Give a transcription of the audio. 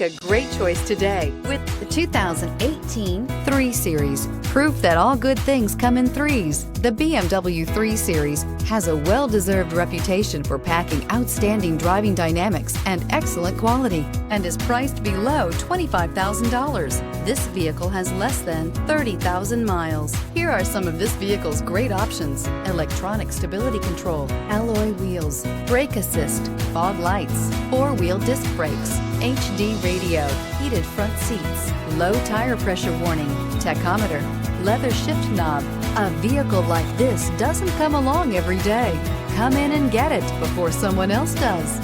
A great choice today with the 2018 3 Series. Proof that all good things come in threes. The BMW 3 Series has a well-deserved reputation for packing outstanding driving dynamics and excellent quality and is priced below $25,000. This vehicle has less than 30,000 miles. Here are some of this vehicle's great options: electronic stability control, alloy wheels, brake assist, fog lights, 4-wheel disc brakes, HD radio, heated front seats, low tire pressure warning, tachometer, leather shift knob. A vehicle like this doesn't come along every day. Come in and get it before someone else does.